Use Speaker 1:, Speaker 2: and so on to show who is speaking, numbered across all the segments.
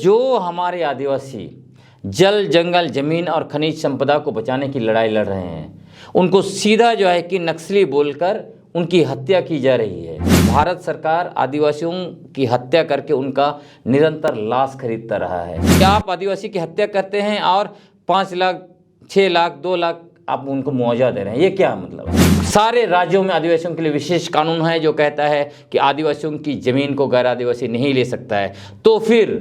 Speaker 1: जो हमारे आदिवासी जल जंगल जमीन और खनिज संपदा को बचाने की लड़ाई लड़ रहे हैं, उनको सीधा जो है कि नक्सली बोलकर उनकी हत्या की जा रही है। भारत सरकार आदिवासियों की हत्या करके उनका निरंतर लाश खरीदता रहा है। क्या आप आदिवासी की हत्या करते हैं और 5 लाख 6 लाख 2 लाख आप उनको मुआवजा दे रहे हैं, ये क्या मतलब है? सारे राज्यों में आदिवासियों के लिए विशेष कानून है जो कहता है कि आदिवासियों की ज़मीन को गैर आदिवासी नहीं ले सकता है। तो फिर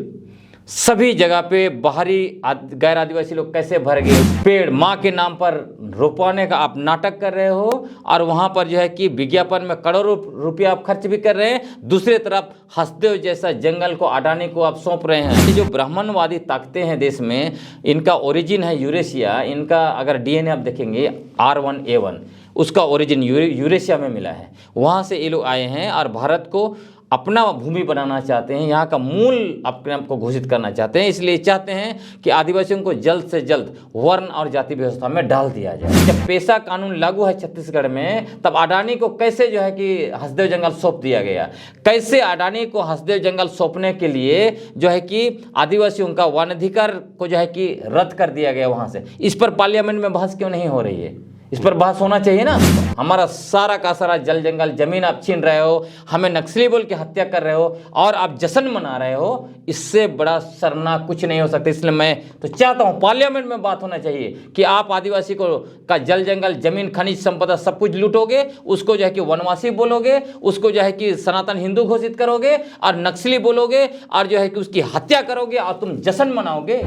Speaker 1: सभी जगह पे बाहरी गैर आदिवासी लोग कैसे भर गए? पेड़ माँ के नाम पर रोपवाने का आप नाटक कर रहे हो और वहाँ पर जो है कि विज्ञापन में करोड़ों रुपया आप खर्च भी कर रहे हैं। दूसरी तरफ हसदेव जैसा जंगल को अडानी को आप सौंप रहे हैं। ये जो ब्राह्मणवादी ताकतें हैं देश में, इनका ओरिजिन है यूरेशिया। इनका अगर डीएनए आप देखेंगे R1A1 उसका ओरिजिन यूरेशिया में मिला है। वहाँ से ये लोग आए हैं और भारत को अपना भूमि बनाना चाहते हैं, यहाँ का मूल अपने आप को घोषित करना चाहते हैं। इसलिए चाहते हैं कि आदिवासियों को जल्द से जल्द वर्ण और जाति व्यवस्था में डाल दिया जाए। जब पेशा कानून लागू है छत्तीसगढ़ में, तब अडानी को कैसे जो है कि हसदेव जंगल सौंप दिया गया? कैसे अडानी को हसदेव जंगल सौंपने के लिए जो है कि आदिवासियों का वनाधिकार को जो है कि रद्द कर दिया गया वहाँ से? इस पर पार्लियामेंट में बहस क्यों नहीं हो रही है? इस पर बहस होना चाहिए ना। हमारा सारा का सारा जल जंगल जमीन आप छीन रहे हो, हमें नक्सली बोल के हत्या कर रहे हो और आप जश्न मना रहे हो। इससे बड़ा शर्मनाक कुछ नहीं हो सकता। इसलिए मैं तो चाहता हूँ पार्लियामेंट में बात होना चाहिए कि आप आदिवासी को का जल जंगल जमीन खनिज संपदा सब कुछ लूटोगे, उसको जो है कि वनवासी बोलोगे, उसको जो है कि सनातन हिंदू घोषित करोगे और नक्सली बोलोगे और जो है कि उसकी हत्या करोगे और तुम जश्न मनाओगे।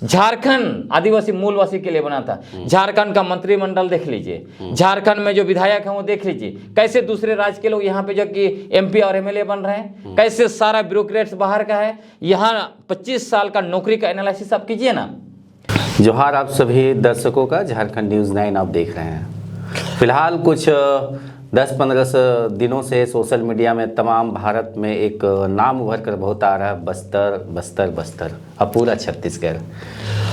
Speaker 1: झारखंड आदिवासी मूलवासी के लिए बना था। झारखंड का मंत्रिमंडल देख लीजिए, झारखंड में जो विधायक हैं वो देख लीजिए, कैसे दूसरे राज्य के लोग यहाँ पे जो कि MP और MLA बन रहे हैं, कैसे सारा ब्यूरोक्रेट्स बाहर का है। यहाँ 25 साल का नौकरी का एनालिसिस आप कीजिए ना।
Speaker 2: जोहार आप सभी दर्शकों का, झारखंड न्यूज़ 9 आप देख रहे हैं। फिलहाल कुछ 10-15 दिनों से सोशल मीडिया में तमाम भारत में एक नाम उभर कर बहुत आ रहा है, बस्तर बस्तर बस्तर, अब पूरा छत्तीसगढ़।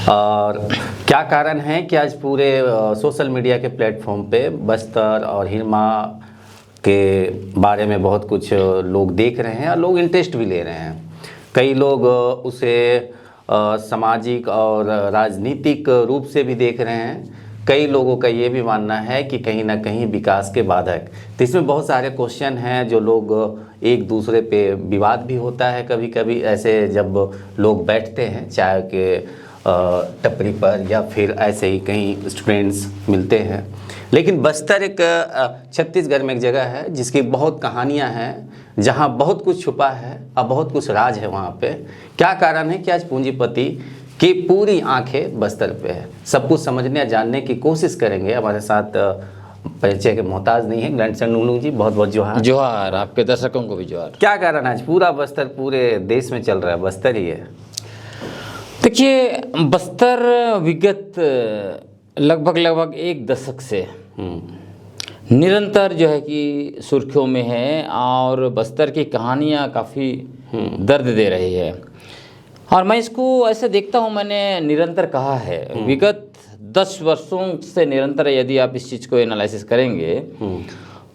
Speaker 2: और क्या कारण है कि आज पूरे सोशल मीडिया के प्लेटफॉर्म पे बस्तर और हिरमा के बारे में बहुत कुछ लोग देख रहे हैं और लोग इंटरेस्ट भी ले रहे हैं। कई लोग उसे सामाजिक और राजनीतिक रूप से भी देख रहे हैं। कई लोगों का ये भी मानना है कि कहीं ना कहीं विकास के बाधक। तो इसमें बहुत सारे क्वेश्चन हैं जो लोग एक दूसरे पे विवाद भी होता है कभी कभी ऐसे जब लोग बैठते हैं चाय के टपरी पर या फिर ऐसे ही कहीं स्टूडेंट्स मिलते हैं। लेकिन बस्तर एक छत्तीसगढ़ में एक जगह है जिसकी बहुत कहानियां हैं, जहां बहुत कुछ छुपा है और बहुत कुछ राज है वहां पे। क्या कारण है कि आज पूंजीपति की पूरी आंखें बस्तर पे है। सब कुछ समझने और जानने की कोशिश करेंगे। हमारे साथ परिचय के मोहताज नहीं है ग्रैंडसन नुनू जी, बहुत बहुत जोहार।
Speaker 1: जोहार, आपके दर्शकों को भी जोहार।
Speaker 2: क्या कारण आज पूरा बस्तर पूरे देश में चल रहा है? बस्तर ही है।
Speaker 1: देखिए, बस्तर विगत लगभग 1 दशक से निरंतर जो है कि सुर्खियों में है और बस्तर की कहानियाँ काफ़ी दर्द दे रही है। और मैं इसको ऐसे देखता हूँ, मैंने निरंतर कहा है विगत 10 वर्षों से निरंतर यदि आप इस चीज़ को एनालिसिस करेंगे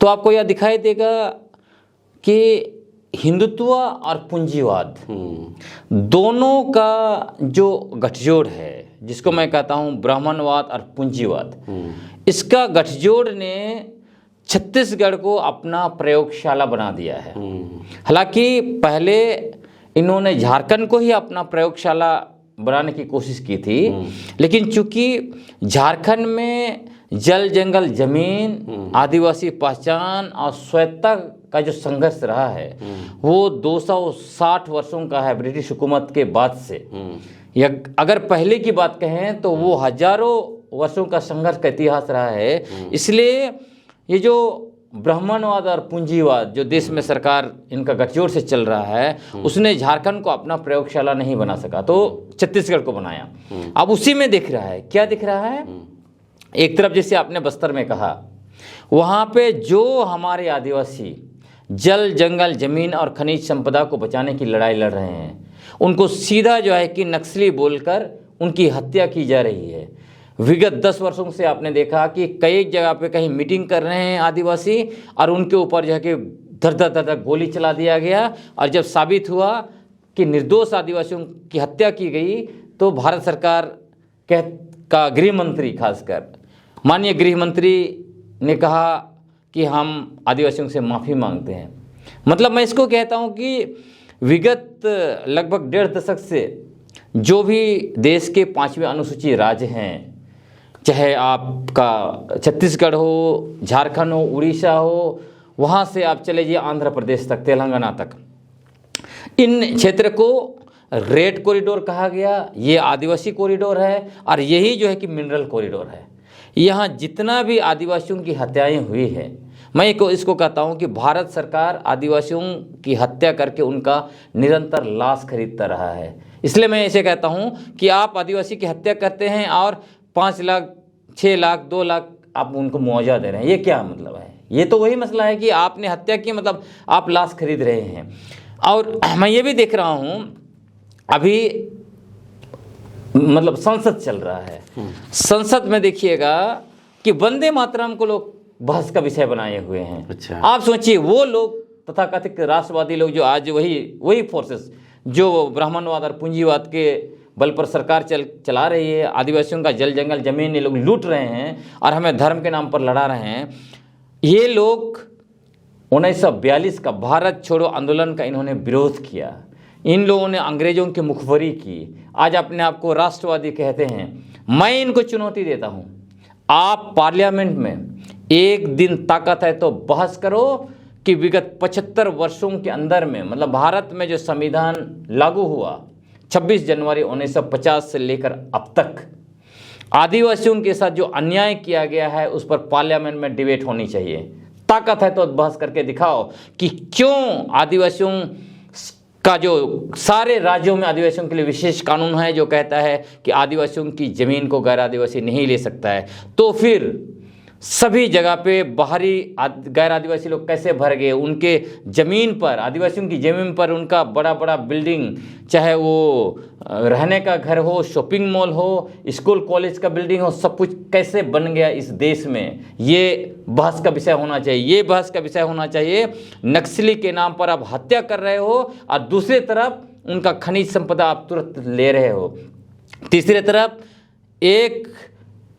Speaker 1: तो आपको यह दिखाई देगा कि हिंदुत्व और पूंजीवाद दोनों का जो गठजोड़ है, जिसको मैं कहता हूँ ब्राह्मणवाद और पूंजीवाद, इसका गठजोड़ ने छत्तीसगढ़ को अपना प्रयोगशाला बना दिया है। हालांकि पहले इन्होंने झारखंड को ही अपना प्रयोगशाला बनाने की कोशिश की थी, लेकिन चूंकि झारखंड में जल जंगल जमीन, आदिवासी पहचान और स्वायत्तता का जो संघर्ष रहा है वो 260 वर्षों का है ब्रिटिश हुकूमत के बाद से। या अगर पहले की बात कहें तो वो हजारों वर्षों का संघर्ष का इतिहास रहा है। इसलिए ये जो ब्राह्मणवाद और पूंजीवाद जो देश में सरकार इनका गठजोड़ से चल रहा है, उसने झारखंड को अपना प्रयोगशाला नहीं बना सका तो छत्तीसगढ़ को बनाया। अब उसी में दिख रहा है, क्या दिख रहा है? एक तरफ जैसे आपने बस्तर में कहा, वहाँ पे जो हमारे आदिवासी जल जंगल जमीन और खनिज संपदा को बचाने की लड़ाई लड़ रहे हैं, उनको सीधा जो है कि नक्सली बोलकर उनकी हत्या की जा रही है। विगत 10 वर्षों से आपने देखा कि कई जगह पे कहीं मीटिंग कर रहे हैं आदिवासी और उनके ऊपर जो है कि धर धर धर गोली चला दिया गया। और जब साबित हुआ कि निर्दोष आदिवासियों की हत्या की गई तो भारत सरकार का गृह मंत्री, खासकर माननीय गृह मंत्री ने कहा कि हम आदिवासियों से माफ़ी मांगते हैं। मतलब मैं इसको कहता हूँ कि विगत लगभग 1.5 दशक से जो भी देश के 5वें अनुसूची राज्य हैं, चाहे आपका छत्तीसगढ़ हो, झारखंड हो, उड़ीसा हो, वहाँ से आप चले जाइए आंध्र प्रदेश तक, तेलंगाना तक, इन क्षेत्र को रेड कॉरिडोर कहा गया। ये आदिवासी कॉरिडोर है और यही जो है कि मिनरल कॉरिडोर है। यहाँ जितना भी आदिवासियों की हत्याएं हुई है, मैं इसको कहता हूँ कि भारत सरकार आदिवासियों की हत्या करके उनका निरंतर लाश खरीदता रहा है। इसलिए मैं ऐसे कहता हूँ कि आप आदिवासी की हत्या करते हैं और 5 लाख, 6 लाख, 2 लाख आप उनको मुआवजा दे रहे हैं, ये क्या मतलब है? ये तो वही मसला है कि आपने हत्या की, मतलब आप लाश खरीद रहे हैं। और मैं ये भी देख रहा हूँ अभी मतलब संसद चल रहा है, संसद में देखिएगा कि वंदे मातरम को लोग बहस का विषय बनाए हुए हैं।
Speaker 2: अच्छा।
Speaker 1: आप सोचिए वो लोग तथाकथित राष्ट्रवादी लोग जो आज वही फोर्सेस जो ब्राह्मणवाद और पूंजीवाद के बल पर सरकार चला रही है, आदिवासियों का जल जंगल जमीन ये लोग लूट रहे हैं और हमें धर्म के नाम पर लड़ा रहे हैं। ये लोग 1942 का भारत छोड़ो आंदोलन का इन्होंने विरोध किया। इन लोगों ने अंग्रेजों की मुखबरी की, आज अपने आप को राष्ट्रवादी कहते हैं। मैं इनको चुनौती देता हूं, आप पार्लियामेंट में एक दिन ताकत है तो बहस करो कि विगत 75 वर्षों के अंदर में, मतलब भारत में जो संविधान लागू हुआ 26 जनवरी 1950 से लेकर अब तक, आदिवासियों के साथ जो अन्याय किया गया है उस पर पार्लियामेंट में डिबेट होनी चाहिए। ताकत है तो बहस करके दिखाओ कि क्यों आदिवासियों का जो सारे राज्यों में आदिवासियों के लिए विशेष कानून है जो कहता है कि आदिवासियों की ज़मीन को गैर आदिवासी नहीं ले सकता है, तो फिर सभी जगह पे बाहरी गैर आदिवासी लोग कैसे भर गए? उनके ज़मीन पर, आदिवासियों की ज़मीन पर उनका बड़ा बड़ा बिल्डिंग, चाहे वो रहने का घर हो, शॉपिंग मॉल हो, स्कूल कॉलेज का बिल्डिंग हो, सब कुछ कैसे बन गया इस देश में? ये बहस का विषय होना चाहिए। ये बहस का विषय होना चाहिए। नक्सली के नाम पर आप हत्या कर रहे हो और दूसरी तरफ उनका खनिज संपदा आप तुरंत ले रहे हो। तीसरी तरफ एक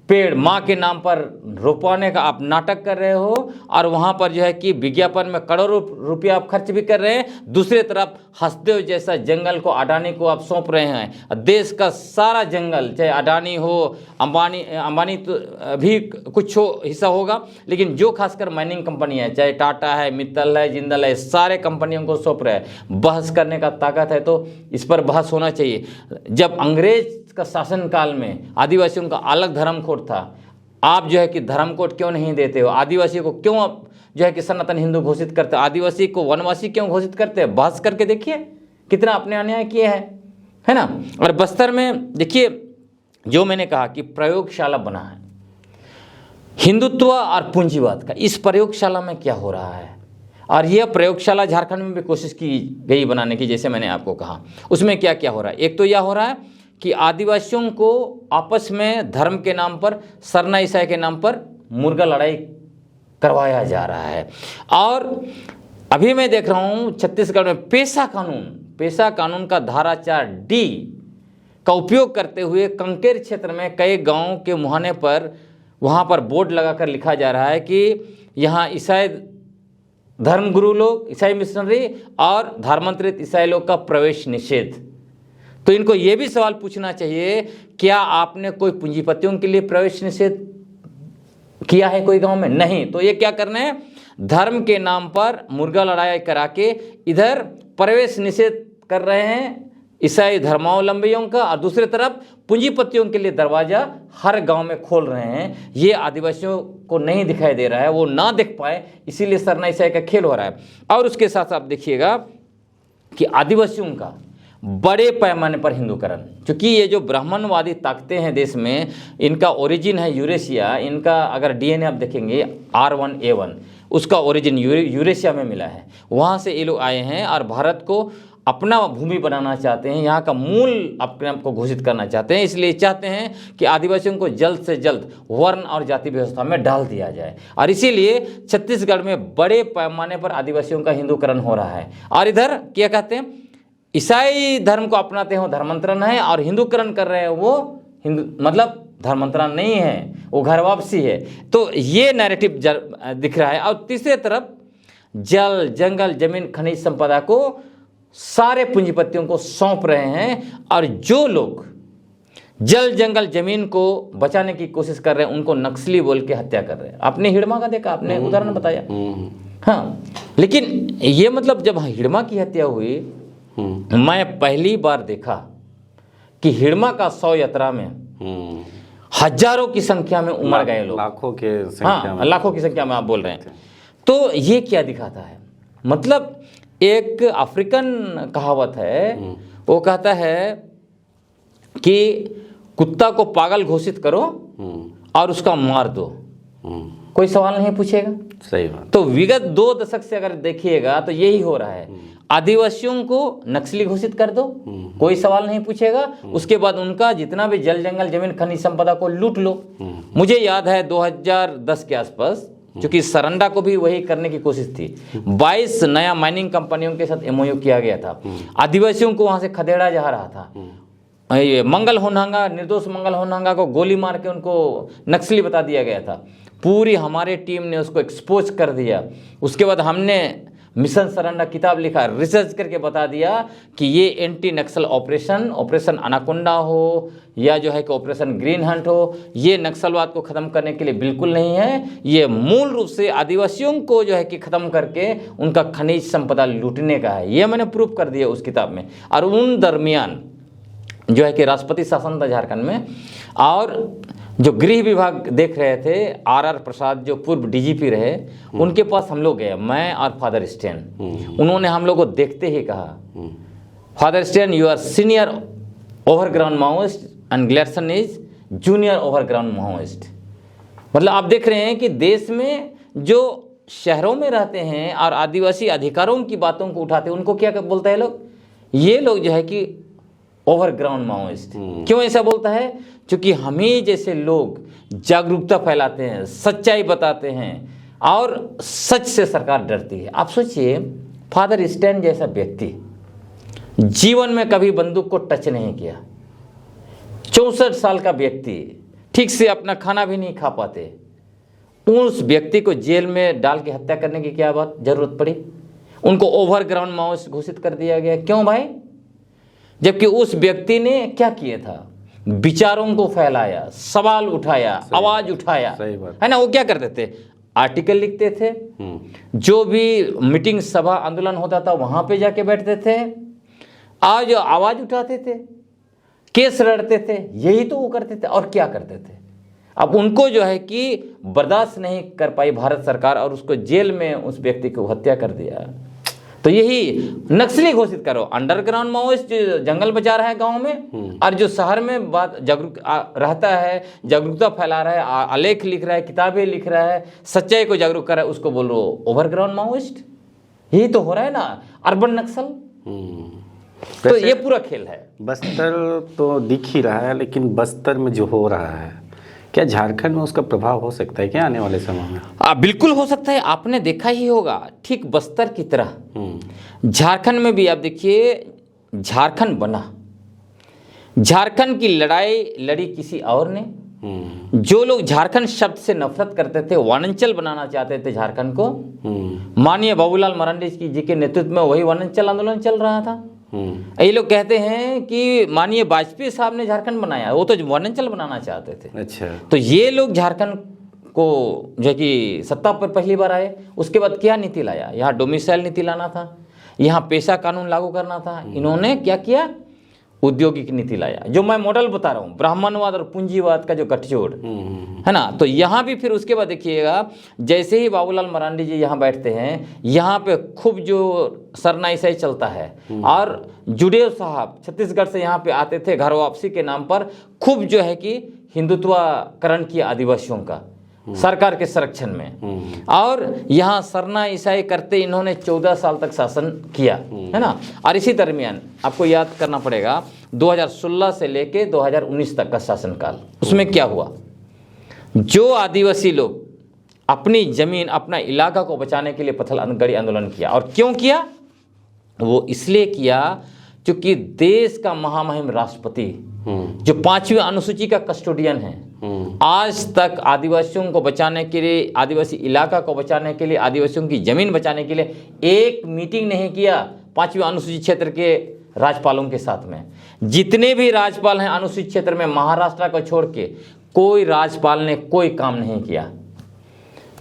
Speaker 1: पेड़ माँ के नाम पर रोपवाने का आप नाटक कर रहे हो और वहाँ पर जो है कि विज्ञापन में करोड़ों रुपया आप खर्च भी कर रहे हैं। दूसरी तरफ हसदेव जैसा जंगल को अडानी को आप सौंप रहे हैं। देश का सारा जंगल, चाहे अडानी हो, अंबानी तो भी कुछ हिस्सा होगा, लेकिन जो खासकर माइनिंग कंपनी है, चाहे टाटा है, मित्तल है, जिंदल है, सारे कंपनियों को सौंप रहे हैं। बहस करने का ताकत है तो इस पर बहस होना चाहिए। जब अंग्रेज का शासनकाल में आदिवासियों का अलग धर्म कोड था, आप जो है कि धर्म कोड क्यों नहीं देते हो? आदिवासी को क्यों आप जो है कि सनातन हिंदू घोषित करते हो? आदिवासी को वनवासी क्यों घोषित करते हैं? बहस करके देखिए कितना अपने अन्याय किए हैं, है ना। और बस्तर में देखिए, जो मैंने कहा कि प्रयोगशाला बना है हिंदुत्व और पूंजीवाद का, इस प्रयोगशाला में क्या हो रहा है? और यह प्रयोगशाला झारखंड में भी कोशिश की गई बनाने की, जैसे मैंने आपको कहा। उसमें क्या क्या हो रहा है? एक तो यह हो रहा है कि आदिवासियों को आपस में धर्म के नाम पर, सरना ईसाई के नाम पर मुर्गा लड़ाई करवाया जा रहा है। और अभी मैं देख रहा हूँ छत्तीसगढ़ में पेशा कानून का धारा 4D का उपयोग करते हुए कंकेर क्षेत्र में कई गांवों के मुहाने पर वहाँ पर बोर्ड लगाकर लिखा जा रहा है कि यहाँ ईसाई धर्मगुरु लोग, ईसाई मिशनरी और धर्मांतरित ईसाई लोग का प्रवेश निषेध। तो इनको ये भी सवाल पूछना चाहिए, क्या आपने कोई पूंजीपतियों के लिए प्रवेश निषेध किया है कोई गांव में? नहीं। तो ये क्या करना है? धर्म के नाम पर मुर्गा लड़ाई करा के इधर प्रवेश निषेध कर रहे हैं ईसाई धर्मावलंबियों का, और दूसरी तरफ पूंजीपतियों के लिए दरवाजा हर गांव में खोल रहे हैं। ये आदिवासियों को नहीं दिखाई दे रहा है, वो ना देख पाए, इसीलिए सरना ईसाई का खेल हो रहा है। और उसके साथ आप देखिएगा कि आदिवासियों का बड़े पैमाने पर हिंदूकरण, क्योंकि ये जो ब्राह्मणवादी ताकतें हैं देश में, इनका ओरिजिन है यूरेशिया। इनका अगर डीएनए आप देखेंगे R1A1, उसका ओरिजिन यूरेशिया में मिला है। वहाँ से ये लोग आए हैं और भारत को अपना भूमि बनाना चाहते हैं, यहाँ का मूल अपने आप को घोषित करना चाहते हैं। इसलिए चाहते हैं कि आदिवासियों को जल्द से जल्द वर्ण और जाति व्यवस्था में डाल दिया जाए, और इसीलिए छत्तीसगढ़ में बड़े पैमाने पर आदिवासियों का हिंदूकरण हो रहा है। और इधर क्या कहते हैं, ईसाई धर्म को अपनाते हैं वो धर्मांतरण है, और हिंदूकरण कर रहे हैं वो हिंदू मतलब धर्मांतरण नहीं है, वो घर वापसी है। तो ये नैरेटिव दिख रहा है। और तीसरे तरफ जल जंगल जमीन खनिज संपदा को सारे पूंजीपतियों को सौंप रहे हैं, और जो लोग जल जंगल जमीन को बचाने की कोशिश कर रहे हैं उनको नक्सली बोल के हत्या कर रहे हैं। आपने हिड़मा का देखा, आपने उदाहरण बताया। हाँ, लेकिन ये मतलब जब हिड़मा की हत्या हुई, मैं पहली बार देखा कि हिड़मा का 100 यात्रा में हजारों की संख्या में उमड़ गए लोग,
Speaker 2: लाखों के संख्या में,
Speaker 1: लाखों की संख्या में आप बोल रहे हैं। तो ये क्या दिखाता है? मतलब एक अफ्रीकन कहावत है, वो कहता है कि कुत्ता को पागल घोषित करो और उसका मार दो, कोई सवाल नहीं पूछेगा।
Speaker 2: सही बात।
Speaker 1: तो विगत 2 दशक से अगर देखिएगा तो यही हो रहा है। आदिवासियों को नक्सली घोषित कर दो, कोई सवाल नहीं पूछेगा। उसके बाद उनका जितना भी जल जंगल जमीन खनिज संपदा को लूट लो। मुझे याद है 2010 के आसपास, क्योंकि सरंडा को भी वही करने की कोशिश थी, 22 नया माइनिंग कंपनियों के साथ MOU किया गया था। आदिवासियों को वहां से खदेड़ा जा रहा था। ये मंगल होनांगा, निर्दोष मंगल होनांगा को गोली मार के उनको नक्सली बता दिया गया था। पूरी हमारे टीम ने उसको एक्सपोज कर दिया। उसके बाद हमने मिशन सरंडा किताब लिखा, रिसर्च करके बता दिया कि ये एंटी नक्सल ऑपरेशन अनाकोंडा हो या जो है कि ऑपरेशन ग्रीन हंट हो, ये नक्सलवाद को ख़त्म करने के लिए बिल्कुल नहीं है। ये मूल रूप से आदिवासियों को जो है कि ख़त्म करके उनका खनिज संपदा लूटने का है। ये मैंने प्रूफ कर दिया उस किताब में। और उन दरमियान जो है कि राष्ट्रपति शासन था झारखंड में, और जो गृह विभाग देख रहे थे RR प्रसाद, जो पूर्व DGP रहे, उनके पास हम लोग गए, मैं और फादर स्टेन। उन्होंने हम लोग को देखते ही कहा, father Stan you are senior overground Maoist and ग्लेरसन इज जूनियर ओवरग्राउंड माओइस्ट। मतलब आप देख रहे हैं कि देश में जो शहरों में रहते हैं और आदिवासी अधिकारों की बातों को उठाते हैं, उनको क्या बोलते हैं लोग? ये लोग जो है कि ओवरग्राउंड माओइस्ट। क्यों ऐसा बोलता है? क्योंकि हम ही जैसे लोग जागरूकता फैलाते हैं, सच्चाई बताते हैं, और सच से सरकार डरती है। आप सोचिए, फादर स्टैन जैसा व्यक्ति जीवन में कभी बंदूक को टच नहीं किया, 64 साल का व्यक्ति, ठीक से अपना खाना भी नहीं खा पाते, उस व्यक्ति को जेल में डाल के हत्या करने की क्या बात जरूरत पड़ी? उनको ओवरग्राउंड माओइस्ट घोषित कर दिया गया। क्यों भाई? जबकि उस व्यक्ति ने क्या किया था? विचारों को फैलाया, सवाल उठाया, आवाज उठाया, है ना। वो क्या करते थे? आर्टिकल लिखते थे, जो भी मीटिंग सभा आंदोलन होता था वहां पे जाके बैठते थे, आज आवाज उठाते थे, केस लड़ते थे। यही तो वो करते थे। और क्या करते थे? अब उनको जो है कि बर्दाश्त नहीं कर पाई भारत सरकार, और उसको जेल में उस व्यक्ति को हत्या कर दिया। तो यही नक्सली घोषित करो। अंडरग्राउंड माओइस्ट जंगल बचा रहा है गांव में, और जो शहर में बात जागरूक रहता है, जागरूकता फैला रहा है, आलेख लिख रहा है, किताबें लिख रहा है, सच्चाई को जागरूक कर रहा है, उसको बोल रहे हो ओवरग्राउंड माओइस्ट। यही तो हो रहा है ना, अर्बन नक्सल। तो ये पूरा खेल है।
Speaker 2: बस्तर तो दिख ही रहा है, लेकिन बस्तर में जो हो रहा है, क्या झारखंड में उसका प्रभाव हो सकता है क्या आने वाले समय में?
Speaker 1: बिल्कुल हो सकता है। आपने देखा ही होगा, ठीक बस्तर की तरह झारखंड में भी आप देखिए, झारखंड बना, झारखंड की लड़ाई लड़ी किसी और ने। जो लोग झारखंड शब्द से नफरत करते थे, वनांचल बनाना चाहते थे झारखंड को, माननीय बाबूलाल मरांडी जी के नेतृत्व में वही वनांचल आंदोलन चल रहा था। ये लोग कहते हैं कि माननीय वाजपेयी साहब ने झारखंड बनाया, वो तो वनांचल बनाना चाहते थे।
Speaker 2: अच्छा।
Speaker 1: तो ये लोग झारखंड को जो है कि सत्ता पर पहली बार आए, उसके बाद क्या नीति लाया? यहाँ डोमिसाइल नीति लाना था, यहाँ पेशा कानून लागू करना था। इन्होंने क्या किया? औद्योगिक नीति लाया, जो मैं मॉडल बता रहा हूँ, ब्राह्मणवाद और पूंजीवाद का जो गठजोड़ है ना। तो यहाँ भी फिर उसके बाद देखिएगा, जैसे ही बाबूलाल मरांडी जी यहाँ बैठते हैं, यहाँ पे खूब जो सरनाईसाई चलता है, और जुड़ेव साहब छत्तीसगढ़ से यहाँ पे आते थे घर वापसी के नाम पर, खूब जो है कि हिंदुत्वकरण किया आदिवासियों का सरकार के संरक्षण में। और यहाँ सरना ईसाई करते इन्होंने 14 साल तक शासन किया, है ना। और इसी दरमियान आपको याद करना पड़ेगा, 2016 से लेके 2019 तक का शासनकाल, उसमें क्या हुआ? जो आदिवासी लोग अपनी जमीन, अपना इलाका को बचाने के लिए पथलगड़ी आंदोलन किया। और क्यों किया? वो इसलिए किया चूंकि देश का महामहिम राष्ट्रपति जो 5वीं अनुसूची का कस्टोडियन है, आज तक आदिवासियों को बचाने के लिए, आदिवासी इलाका को बचाने के लिए, आदिवासियों की जमीन बचाने के लिए एक मीटिंग नहीं किया 5वीं अनुसूचित क्षेत्र के राज्यपालों के साथ में। जितने भी राज्यपाल हैं अनुसूचित क्षेत्र में, महाराष्ट्र को छोड़ के कोई राज्यपाल ने कोई काम नहीं किया।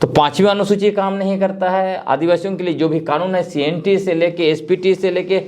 Speaker 1: तो 5वीं अनुसूची काम नहीं करता है। आदिवासियों के लिए जो भी कानून है, CNT से लेके SPT से लेके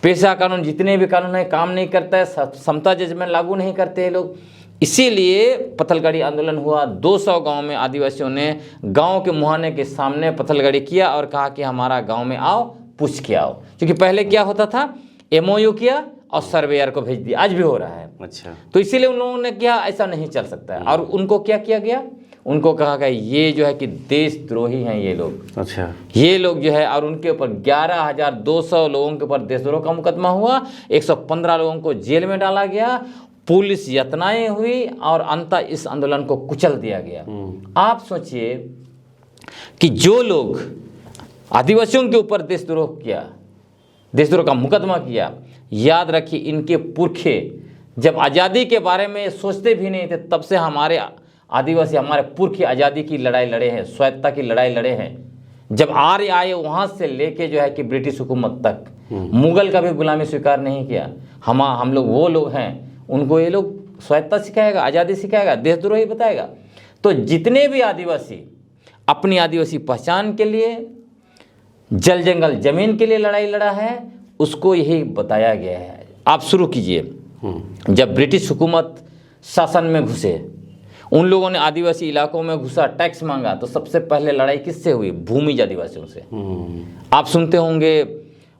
Speaker 1: पेशा कानून, जितने भी कानून है काम नहीं करता है। समता जजमेंट लागू नहीं करते हैं लोग। इसीलिए पत्थलगाड़ी आंदोलन हुआ। 200 गांव में आदिवासियों ने गांव के मुहाने के सामने पत्थलगाड़ी किया और कहा कि हमारा गांव में आओ, पूछ के आओ। क्योंकि पहले क्या होता था, MOU किया और सर्वेयर को भेज दिया, आज भी हो रहा है।
Speaker 2: अच्छा,
Speaker 1: तो इसीलिए उन लोगों ने किया, ऐसा नहीं चल सकता है। और उनको क्या किया गया, उनको कहा गया ये जो है कि देशद्रोही हैं ये लोग।
Speaker 2: अच्छा,
Speaker 1: ये लोग जो है, और उनके ऊपर 11,200 लोगों के ऊपर देशद्रोह का मुकदमा हुआ। 115 लोगों को जेल में डाला गया। पुलिस यातनाएं हुई और अंततः इस आंदोलन को कुचल दिया गया। आप सोचिए कि जो लोग आदिवासियों के ऊपर देशद्रोह किया, देशद्रोह का मुकदमा किया, याद रखिए इनके पुरखे जब आज़ादी के बारे में सोचते भी नहीं थे, तब से हमारे आदिवासी, हमारे पुरखे आज़ादी की लड़ाई लड़े हैं, स्वायत्तता की लड़ाई लड़े हैं। जब आर्य आए वहाँ से लेके जो है कि ब्रिटिश हुकूमत तक, मुगल का भी गुलामी स्वीकार नहीं किया। हम लोग वो लोग हैं, उनको ये लोग स्वायत्तता सिखाएगा, आज़ादी सिखाएगा, देशद्रोही बताएगा। तो जितने भी आदिवासी अपनी आदिवासी पहचान के लिए, जल जंगल जमीन के लिए लड़ाई लड़ा है, उसको यही बताया गया है। आप शुरू कीजिए। जब ब्रिटिश हुकूमत शासन में घुसे, उन लोगों ने आदिवासी इलाकों में घुसा, टैक्स मांगा, तो सबसे पहले लड़ाई किससे हुई, भूमिज आदिवासियों से। आप सुनते होंगे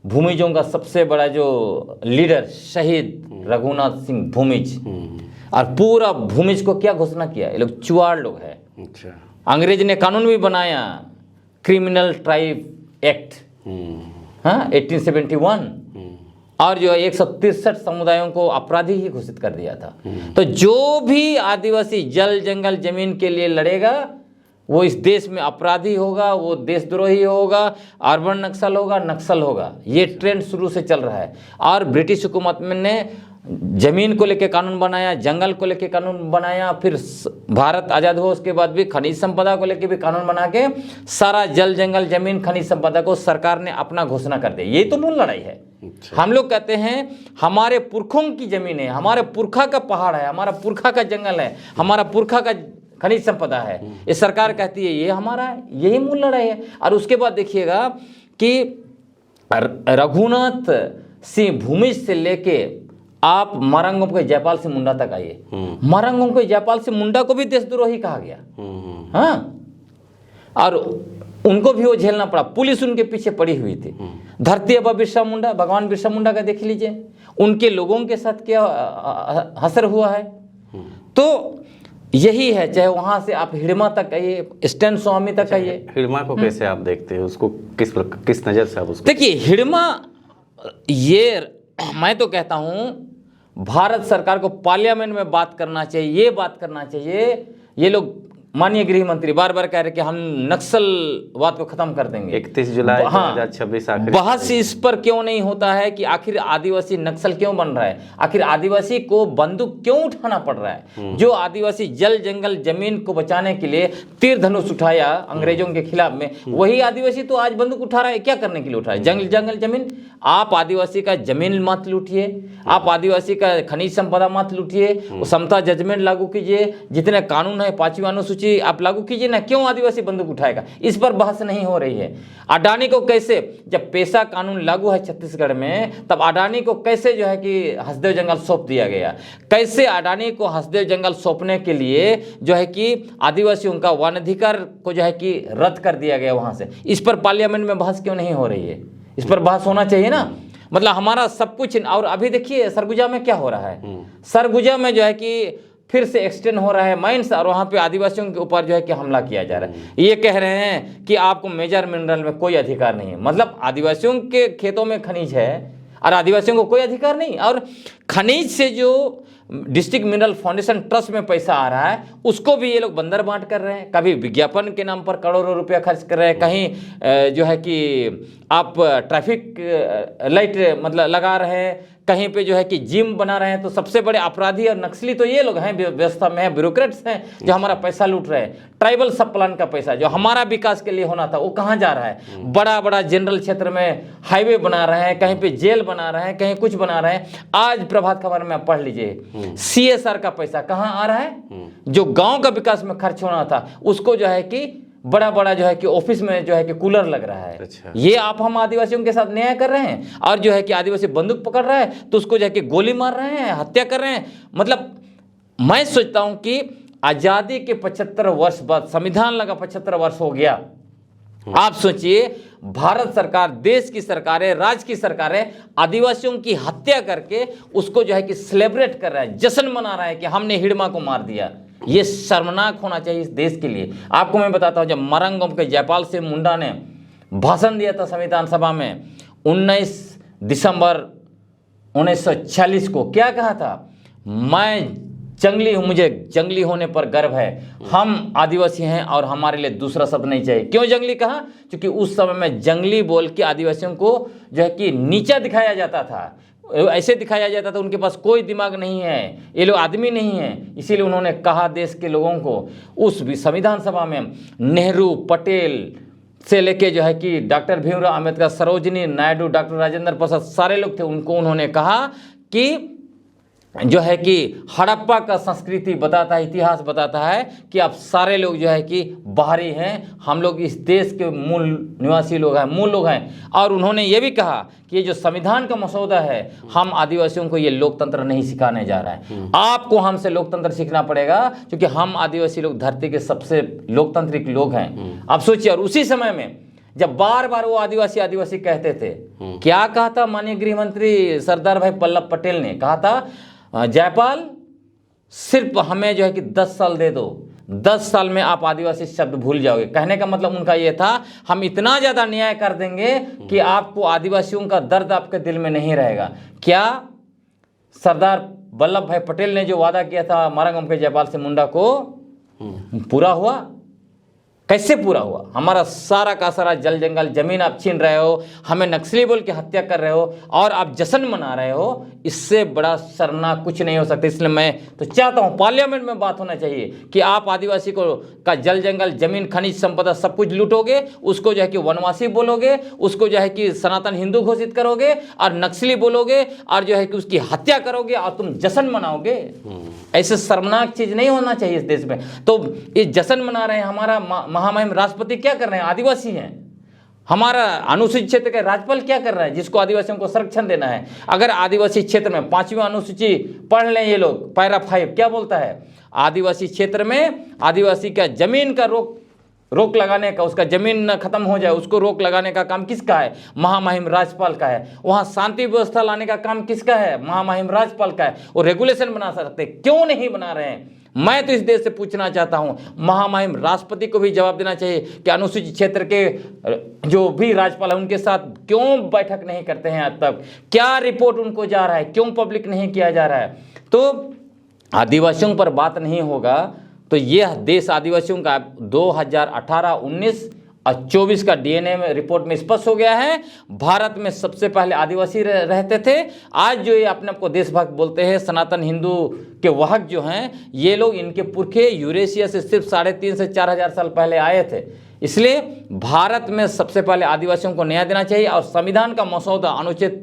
Speaker 1: भूमिजों का सबसे बड़ा जो लीडर शहीद रघुनाथ सिंह भूमिज, और पूरा भूमिज को क्या घोषणा किया, ये लोग चुआड़ लोग हैं।
Speaker 2: अच्छा,
Speaker 1: अंग्रेज ने कानून भी बनाया, क्रिमिनल ट्राइब एक्ट, हाँ 1871, और जो 163 समुदायों को अपराधी ही घोषित कर दिया था। तो जो भी आदिवासी जल जंगल जमीन के लिए लड़ेगा वो इस देश में अपराधी होगा, वो देशद्रोही होगा, अर्बन नक्सल होगा, नक्सल होगा। ये ट्रेंड शुरू से चल रहा है। और ब्रिटिश हुकूमत ने जमीन को लेके कानून बनाया, जंगल को लेके कानून बनाया, फिर भारत आज़ाद हुआ उसके बाद भी खनिज संपदा को लेके भी कानून बना के सारा जल जंगल जमीन खनिज संपदा को सरकार ने अपना घोषणा कर दिया। ये तो मूल लड़ाई है। हम लोग कहते हैं हमारे पुरखों की जमीन है, हमारे पुरखा का पहाड़ है, हमारा पुरखा का जंगल है, हमारा पुरखा का खनिज संपदा है। ये सरकार कहती है ये हमारा है। यही मूल लड़ाई है। और उसके बाद देखिएगा कि रघुनाथ सिंह भूमिज से लेके आप मारंगों के जयपाल सिंह मुंडा तक आइए। मारंगों के जयपाल सिंह मुंडा को भी देशद्रोही कहा गया। हाँ, और उनको भी वो झेलना पड़ा, पुलिस उनके पीछे पड़ी हुई थी। धरती आबा बिरसा मुंडा, भगवान बिरसा मुंडा का देख लीजिए, उनके लोगों के साथ क्या हसर हुआ है। तो यही है, चाहे वहां से आप हिड़मा तक आइए, स्टैन स्वामी तक आइए।
Speaker 2: हिड़मा को कैसे आप देखते हैं, उसको किस नज़र से आप उसको
Speaker 1: देखिए? हिड़मा, ये मैं तो कहता हूं भारत सरकार को पार्लियामेंट में बात करना चाहिए, ये बात करना चाहिए। ये लोग माननीय गृह मंत्री बार बार कह रहे कि हम नक्सलवाद को खत्म कर देंगे।
Speaker 2: 31 जुलाई 2026 आखिर
Speaker 1: बहस इस पर क्यों नहीं होता है कि आखिर आदिवासी नक्सल क्यों बन रहा है, आखिर आदिवासी को बंदूक क्यों उठाना पड़ रहा है। जो आदिवासी जल जंगल जमीन को बचाने के लिए तीर धनुष उठाया अंग्रेजों के खिलाफ में, वही आदिवासी तो आज बंदूक उठा रहा है। क्या करने के लिए उठा रहा है? जंगल जंगल जमीन। आप आदिवासी का जमीन मत लूटिए, आप आदिवासी का खनिज संपदा मत लूटिए, समता जजमेंट लागू कीजिए, जितने कानून है 5वीं अनुसूची आप लागू कीजिए ना। क्यों आदिवासी बंदूक उठाएगा? इस पर बहस नहीं हो रही है। अडानी को कैसे, जब पेशा कानून लागू है छत्तीसगढ़ में, तब अडानी को कैसे जो है कि हसदेव जंगल सौंप दिया गया? कैसे अडानी को हसदेव जंगल सौंपने के लिए जो है कि आदिवासियों का वन अधिकार को जो है कि रद्द कर दिया गया वहां से? इस पर पार्लियामेंट में बहस क्यों नहीं हो रही है? इस पर बहस होना चाहिए ना। मतलब हमारा सब कुछ। और अभी देखिए सरगुजा में क्या हो रहा है। सरगुजा में जो है कि फिर से एक्सटेंड हो रहा है माइंस, और वहाँ पे आदिवासियों के ऊपर जो है कि हमला किया जा रहा है। ये कह रहे हैं कि आपको मेजर मिनरल में कोई अधिकार नहीं है। मतलब आदिवासियों के खेतों में खनिज है और आदिवासियों को कोई अधिकार नहीं। और खनिज से जो डिस्ट्रिक्ट मिनरल फाउंडेशन ट्रस्ट में पैसा आ रहा है, उसको भी ये लोग बंदर बांट कर रहे हैं। कभी विज्ञापन के नाम पर करोड़ों रुपया खर्च कर रहे हैं, कहीं जो है कि आप ट्रैफिक लाइट मतलब लगा रहे हैं, कहीं पे जो है कि जिम बना रहे हैं। तो सबसे बड़े अपराधी और नक्सली तो ये लोग हैं, व्यवस्था में है, ब्यूरोक्रेट्स हैं जो हमारा पैसा लूट रहे हैं। ट्राइबल सब प्लान का पैसा जो हमारा विकास के लिए होना था वो कहाँ जा रहा है? बड़ा बड़ा जनरल क्षेत्र में हाईवे बना रहे हैं, कहीं पे जेल बना रहे हैं, कहीं कुछ बना रहे हैं। आज प्रभात खबर में आप पढ़ लीजिए, CSR का पैसा कहाँ आ रहा है? जो गांव का विकास में खर्च होना था उसको जो है कि बड़ा बड़ा जो है कि ऑफिस में जो है कि कूलर लग रहा है।
Speaker 2: अच्छा।
Speaker 1: ये आप हम आदिवासियों के साथ न्याय कर रहे हैं। और जो है कि आदिवासी बंदूक पकड़ रहा है तो उसको जो है कि गोली मार रहे हैं, हत्या कर रहे हैं। मतलब मैं सोचता हूं कि आजादी के 75 वर्ष बाद, संविधान लगा 75 वर्ष हो गया, आप सोचिए भारत सरकार, देश की सरकारें, राज्य की सरकारें आदिवासियों की हत्या करके उसको जो है कि सेलिब्रेट कर रहा है, जश्न मना रहा है कि हमने हिड़मा को मार दिया। ये शर्मनाक होना चाहिए इस देश के लिए। आपको मैं बताता हूं, जब मरंगम के जयपाल सिंह मुंडा ने भाषण दिया था संविधान सभा में 19 दिसंबर 1946 को, क्या कहा था? मैं जंगली हूं, मुझे जंगली होने पर गर्व है, हम आदिवासी हैं और हमारे लिए दूसरा शब्द नहीं चाहिए। क्यों जंगली कहा? क्योंकि उस समय में जंगली बोल के आदिवासियों को जो है कि नीचा दिखाया जाता था, ऐसे दिखाया जाता था उनके पास कोई दिमाग नहीं है, ये लोग आदमी नहीं है। इसीलिए उन्होंने कहा देश के लोगों को, उस भी संविधान सभा में नेहरू, पटेल से लेके जो है कि डॉक्टर भीमराव अंबेडकर, सरोजिनी नायडू, डॉक्टर राजेंद्र प्रसाद, सारे लोग थे। उनको उन्होंने कहा कि जो है कि हड़प्पा का संस्कृति बताता है, इतिहास बताता है कि आप सारे लोग जो है कि बाहरी हैं, हम लोग इस देश के मूल निवासी लोग हैं, मूल लोग हैं। और उन्होंने ये भी कहा कि ये जो संविधान का मसौदा है, हम आदिवासियों को ये लोकतंत्र नहीं सिखाने जा रहा है, आपको हमसे लोकतंत्र सीखना पड़ेगा, क्योंकि हम आदिवासी लोग धरती के सबसे लोकतांत्रिक लोग हैं। आप सोचिए, और उसी समय में जब बार बार वो आदिवासी आदिवासी कहते थे, क्या कहा था माननीय गृह मंत्री सरदार भाई वल्लभ पटेल ने? कहा था, जयपाल सिर्फ हमें जो है कि 10 साल दे दो, 10 साल में आप आदिवासी शब्द भूल जाओगे। कहने का मतलब उनका ये था, हम इतना ज्यादा न्याय कर देंगे कि आपको आदिवासियों का दर्द आपके दिल में नहीं रहेगा। क्या सरदार वल्लभ भाई पटेल ने जो वादा किया था मरंगम के जयपाल सिंह मुंडा को, पूरा हुआ? कैसे पूरा हुआ? हमारा सारा का सारा जल जंगल जमीन आप छीन रहे हो, हमें नक्सली बोल के हत्या कर रहे हो और आप जश्न मना रहे हो। इससे बड़ा शर्मनाक कुछ नहीं हो सकता। इसलिए मैं तो चाहता हूं पार्लियामेंट में बात होना चाहिए कि आप आदिवासी को का जल जंगल जमीन खनिज संपदा सब कुछ लूटोगे, उसको जो है कि वनवासी बोलोगे, उसको जो है कि सनातन हिंदू घोषित करोगे और नक्सली बोलोगे और जो है कि उसकी हत्या करोगे और तुम जश्न मनाओगे। ऐसे शर्मनाक चीज नहीं होना चाहिए इस देश में। तो ये जश्न मना रहे हैं, हमारा महामहिम राष्ट्रपति क्या कर रहे हैं? आदिवासी हैं। हमारा अनुसूचित क्षेत्र के राज्यपाल क्या कर रहा है, जिसको आदिवासियों को संरक्षण देना है? अगर आदिवासी क्षेत्र में 5वीं अनुसूची पढ़ लें ये लोग, पैरा 5 क्या बोलता है? आदिवासी क्षेत्र में आदिवासी का जमीन का रोक लगाने का, उसका जमीन न खत्म हो जाए उसको रोक लगाने का काम किसका है? महामहिम राज्यपाल का है। वहां शांति व्यवस्था लाने का काम किसका है? महामहिम राज्यपाल का है। वो रेगुलेशन बना सकते, क्यों नहीं बना रहे हैं? मैं तो इस देश से पूछना चाहता हूं, महामहिम राष्ट्रपति को भी जवाब देना चाहिए कि अनुसूचित क्षेत्र के जो भी राज्यपाल है उनके साथ क्यों बैठक नहीं करते हैं आज तक? क्या रिपोर्ट उनको जा रहा है, क्यों पब्लिक नहीं किया जा रहा है? तो आदिवासियों पर बात नहीं होगा तो यह देश आदिवासियों का 2018, 19 और 24 का DNA में रिपोर्ट में स्पष्ट हो गया है। भारत में सबसे पहले आदिवासी रहते थे। आज जो ये अपने आप को देशभक्त बोलते हैं, सनातन हिंदू के वाहक जो हैं, ये लोग, इनके पुरखे यूरेशिया से सिर्फ 3.5 से 4 हजार साल पहले आए थे। इसलिए भारत में सबसे पहले आदिवासियों को न्याय देना चाहिए। और संविधान का मसौदा अनुच्छेद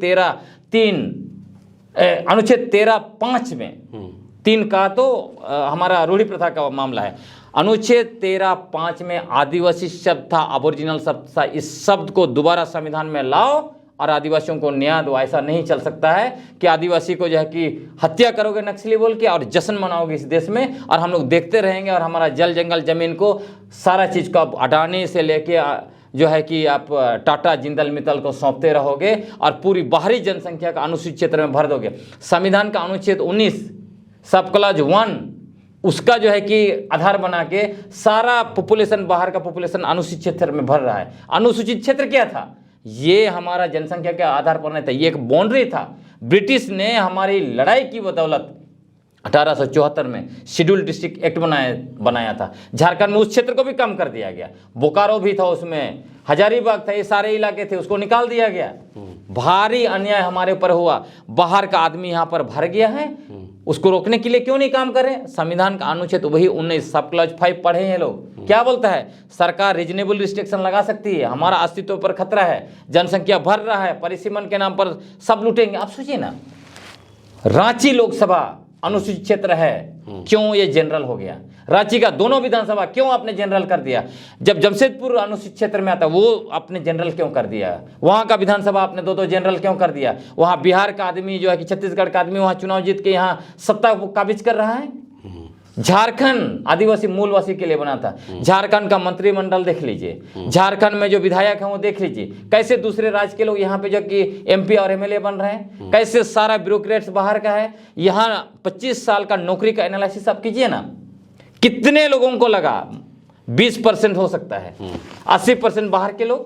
Speaker 1: 13.5 में 3 का तो हमारा रूढ़ी प्रथा का मामला है। अनुच्छेद 13.5 में आदिवासी शब्द था, अबोरिजिनल शब्द था। इस शब्द को दोबारा संविधान में लाओ और आदिवासियों को न्याय दो। ऐसा नहीं चल सकता है कि आदिवासी को जो है कि हत्या करोगे नक्सली बोल के और जश्न मनाओगे इस देश में, और हम लोग देखते रहेंगे और हमारा जल जंगल जमीन को सारा चीज़ को आप अडानी से लेके जो है कि आप टाटा जिंदल मित्तल को सौंपते रहोगे और पूरी बाहरी जनसंख्या का अनुसूचित क्षेत्र में भर दोगे। संविधान का अनुच्छेद 19 सब क्लॉज 1 उसका जो है कि आधार बना के सारा पॉपुलेशन, बाहर का पॉपुलेशन अनुसूचित क्षेत्र में भर रहा है। अनुसूचित क्षेत्र क्या था? ये हमारा जनसंख्या के आधार पर नहीं था, ये एक बाउंड्री था। ब्रिटिश ने हमारी लड़ाई की बदौलत 1874 में शेड्यूल डिस्ट्रिक्ट एक्ट बनाया था। झारखंड में उस क्षेत्र को भी कम कर दिया गया। बोकारो भी था, उसमें हजारीबाग था, ये सारे इलाके थे, उसको निकाल दिया गया। भारी अन्याय हमारे ऊपर हुआ। बाहर का आदमी यहाँ पर भर गया है, उसको रोकने के लिए क्यों नहीं काम करें? संविधान का अनुच्छेद वही 19 सब क्लॉज 5 पढ़े हैं लोग, क्या बोलता है? सरकार रीजनेबल रिस्ट्रिक्शन लगा सकती है। हमारा अस्तित्व पर खतरा है, जनसंख्या बढ़ रहा है, परिसीमन के नाम पर सब लूटेंगे। आप सोचिए ना, रांची लोकसभा अनुसूचित क्षेत्र है, क्यों ये जनरल हो गया? रांची का दोनों विधानसभा क्यों आपने जनरल कर दिया? जब जमशेदपुर अनुसूचित क्षेत्र में आता वो आपने जनरल क्यों कर दिया? वहां का विधानसभा आपने दो जनरल क्यों कर दिया? वहां बिहार का आदमी जो है कि छत्तीसगढ़ का आदमी वहां चुनाव जीत के यहाँ सत्ता को काबिज कर रहा है। झारखंड आदिवासी मूलवासी के लिए बना था। झारखंड का मंत्रिमंडल देख लीजिए, झारखंड में जो विधायक हैं वो देख लीजिए, कैसे दूसरे राज्य के लोग यहाँ पे जो कि एमपी और एमएलए बन रहे हैं, कैसे सारा ब्यूरोक्रेट्स बाहर का है। यहाँ 25 साल का नौकरी का एनालिसिस आप कीजिए ना, कितने लोगों को लगा 20% हो सकता है, 80% बाहर के लोग।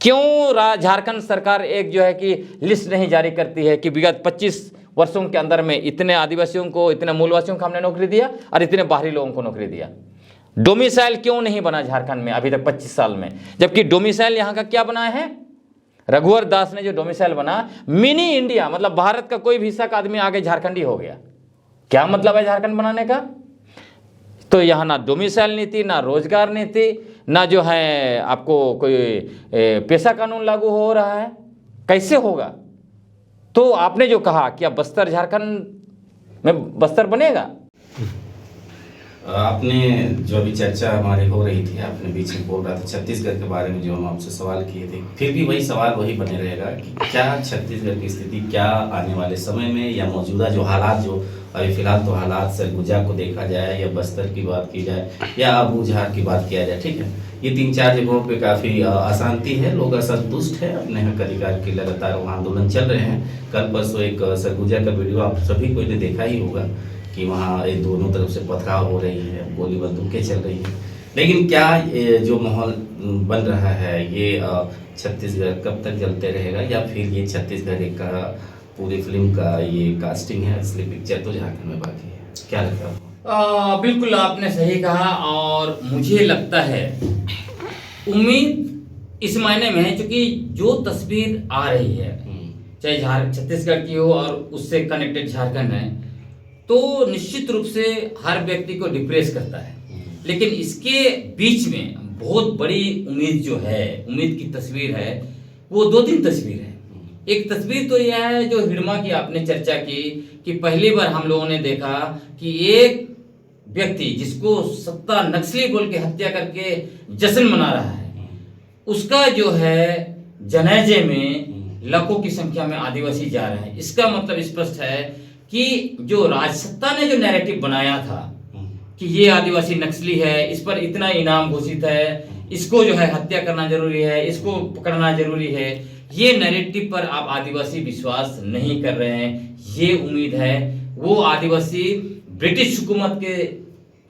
Speaker 1: क्यों झारखंड सरकार एक जो है कि लिस्ट नहीं जारी करती है कि विगत 25 वर्षों के अंदर में इतने आदिवासियों को, इतने मूलवासियों को हमने नौकरी दिया और इतने बाहरी लोगों को नौकरी दिया? डोमिसाइल क्यों नहीं बना झारखंड में अभी तक 25 साल में? जबकि डोमिसाइल यहाँ का क्या बनाया है? रघुवर दास ने जो डोमिसाइल बना, मिनी इंडिया, मतलब भारत का कोई भी हिस्सा का आदमी आगे झारखंडी हो गया। क्या मतलब है झारखंड बनाने का? तो यहाँ ना डोमिसाइल नीति, ना रोजगार नीति, ना जो है आपको कोई पेशा कानून लागू हो रहा है। कैसे होगा? तो आपने जो कहा कि अब बस्तर, झारखंड में बस्तर बनेगा,
Speaker 2: आपने जो अभी चर्चा हमारी हो रही थी, आपने बीच में बोल रहा था छत्तीसगढ़ के बारे में जो हम आपसे सवाल किए थे, फिर भी वही सवाल वही बने रहेगा कि क्या छत्तीसगढ़ की स्थिति, क्या आने वाले समय में या मौजूदा जो हालात, जो अभी फिलहाल तो हालात सरगुजा को देखा जाए या बस्तर की बात की जाए या अबूझार की बात किया जाए, ठीक है, ये 3-4 जगहों पे काफ़ी अशांति है, लोग असंतुष्ट है, अपने हक अधिकार के लगातार वहाँ आंदोलन चल रहे हैं। कल परसों एक सरगुजा का वीडियो आप सभी को ने देखा ही होगा कि वहाँ एक दोनों तरफ से पथराव हो रही है, गोली बंदूकें चल रही हैं। लेकिन क्या जो माहौल बन रहा है ये छत्तीसगढ़ कब तक चलते रहेगा, या फिर ये छत्तीसगढ़ एक पूरी फिल्म का ये कास्टिंग है, असली पिक्चर तो झारखंड में बाकी है? क्या लगता है?
Speaker 1: बिल्कुल आपने सही कहा। और मुझे लगता है उम्मीद इस मायने में है क्योंकि जो तस्वीर आ रही है, चाहे छत्तीसगढ़ की हो और उससे कनेक्टेड झारखंड है, तो निश्चित रूप से हर व्यक्ति को डिप्रेस करता है। लेकिन इसके बीच में बहुत बड़ी उम्मीद जो है, उम्मीद की तस्वीर है, वो 2-3 तस्वीर है। एक तस्वीर तो यह है जो हिडमा की आपने चर्चा की कि पहली बार हम लोगों ने देखा कि एक व्यक्ति जिसको सत्ता नक्सली बोल के हत्या करके जश्न मना रहा है, उसका जो है जनाजे में लाखों की संख्या में आदिवासी जा रहे हैं। इसका मतलब स्पष्ट है कि जो राजसत्ता ने जो नैरेटिव बनाया था कि ये आदिवासी नक्सली है, इस पर इतना इनाम घोषित है, इसको जो है हत्या करना जरूरी है, इसको पकड़ना जरूरी है, ये नैरेटिव पर आप आदिवासी विश्वास नहीं कर रहे हैं। ये उम्मीद है वो आदिवासी ब्रिटिश हुकूमत के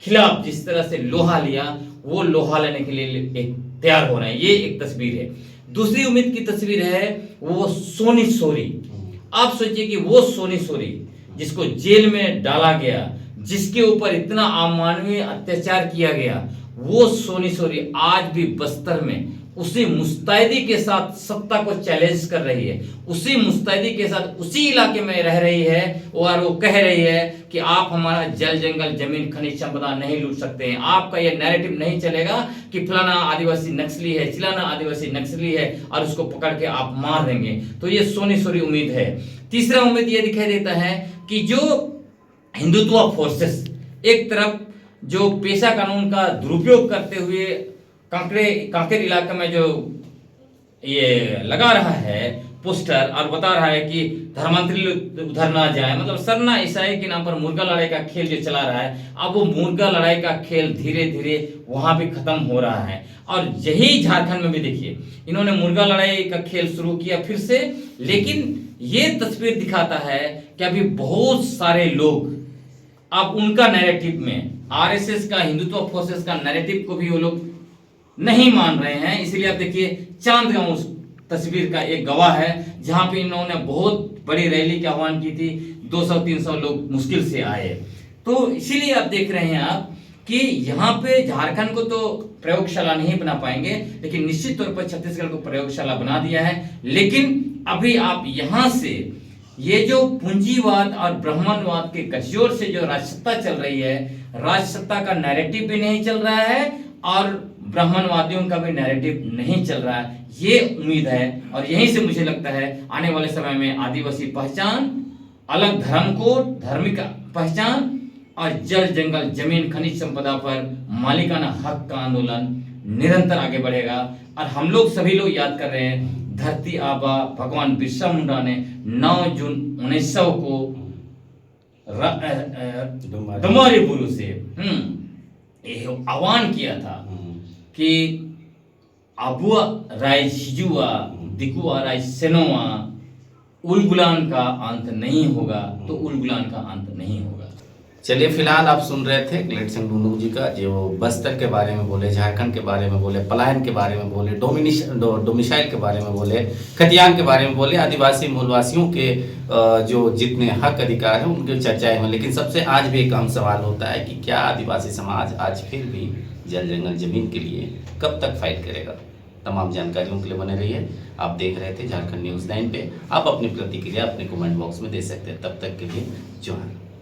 Speaker 1: खिलाफ जिस तरह से लोहा लिया, वो लोहा लेने के लिए एक तैयार हो रहे हैं। ये एक तस्वीर है। दूसरी उम्मीद की तस्वीर है वो सोनी सोरी। आप सोचिए कि वो सोनी सोरी जिसको जेल में डाला गया, जिसके ऊपर इतना अमानवीय अत्याचार किया गया, वो सोनी सोरी आज भी बस्तर में उसी मुस्तैदी के साथ सत्ता को चैलेंज कर रही है, उसी मुस्तैदी के साथ उसी इलाके में रह रही है और वो कह रही है कि आप हमारा जल जंगल जमीन खनिज संपदा नहीं लूट सकते हैं। आपका ये नैरेटिव नहीं चलेगा कि फलाना आदिवासी नक्सली है, चिलाना आदिवासी नक्सली है और उसको पकड़ के आप मार देंगे। तो ये सोनी सोरी उम्मीद है। तीसरा उम्मीद ये दिखाई देता है कि जो हिंदुत्व फोर्सेस एक तरफ जो पेशा कानून का दुरुपयोग करते हुए कांकेर इलाके में जो ये लगा रहा है पोस्टर और बता रहा है कि धर्मांतरी उधर ना जाए, मतलब सरना ईसाई के नाम पर मुर्गा लड़ाई का खेल जो चला रहा है, अब वो मुर्गा लड़ाई का खेल धीरे धीरे वहां भी खत्म हो रहा है। और यही झारखंड में भी देखिए इन्होंने मुर्गा लड़ाई का खेल शुरू किया फिर से। लेकिन ये तस्वीर दिखाता है कि अभी बहुत सारे लोग अब उनका नैरेटिव में आरएसएस का, हिंदुत्व फोर्सेस का नैरेटिव को भी वो लोग नहीं मान रहे हैं। इसलिए आप देखिए चांदगांव उस तस्वीर का एक गवाह है, जहां पे इन्होंने बहुत बड़ी रैली का आह्वान की थी। 200-300 लोग मुश्किल से आए। तो इसीलिए आप देख रहे हैं आप कि यहाँ पे झारखंड को तो प्रयोगशाला नहीं बना पाएंगे, लेकिन निश्चित तौर पर छत्तीसगढ़ को प्रयोगशाला बना दिया है। लेकिन अभी आप यहाँ से ये जो पूंजीवाद और ब्राह्मणवाद के गठजोड़ से जो राजसत्ता चल रही है, राजसत्ता का नैरेटिव भी नहीं चल रहा है और ब्राह्मणवादियों का भी नैरेटिव नहीं चल रहा है। ये उम्मीद है और यहीं से मुझे लगता है आने वाले समय में आदिवासी पहचान, अलग धर्म कोड, धार्मिक पहचान और जल जंगल जमीन खनिज संपदा पर मालिकाना हक का आंदोलन निरंतर आगे बढ़ेगा। और हम लोग सभी लोग याद कर रहे हैं, धरती आबा भगवान बिरसा मुंडा ने 9 जून 1900 को डुमारी बुरु से आह्वान किया था कि अबुआ राय हिजुआ दिकुआ राय सेनोआ, उलगुलान का अंत नहीं होगा तो उलगुलान का अंत नहीं होगा।
Speaker 2: चलिए, फिलहाल आप सुन रहे थे ग्लेड सिंह ढूंढू जी का, जो बस्तर के बारे में बोले, झारखंड के बारे में बोले, पलायन के बारे में बोले, डोमिसाइल के बारे में बोले, खतियान के बारे में बोले, आदिवासी मूलवासियों के जो जितने हक अधिकार हैं उनकी चर्चाएं में। लेकिन सबसे आज भी एक अहम सवाल होता है कि क्या आदिवासी समाज आज फिर भी जल जंगल जमीन के लिए कब तक फाइट करेगा। तमाम जानकारियों के लिए बने रहिए। आप देख रहे थे झारखंड न्यूज़ 9 पे। आप अपनी प्रतिक्रिया अपने कमेंट बॉक्स में दे सकते हैं। तब तक के लिए जोहार।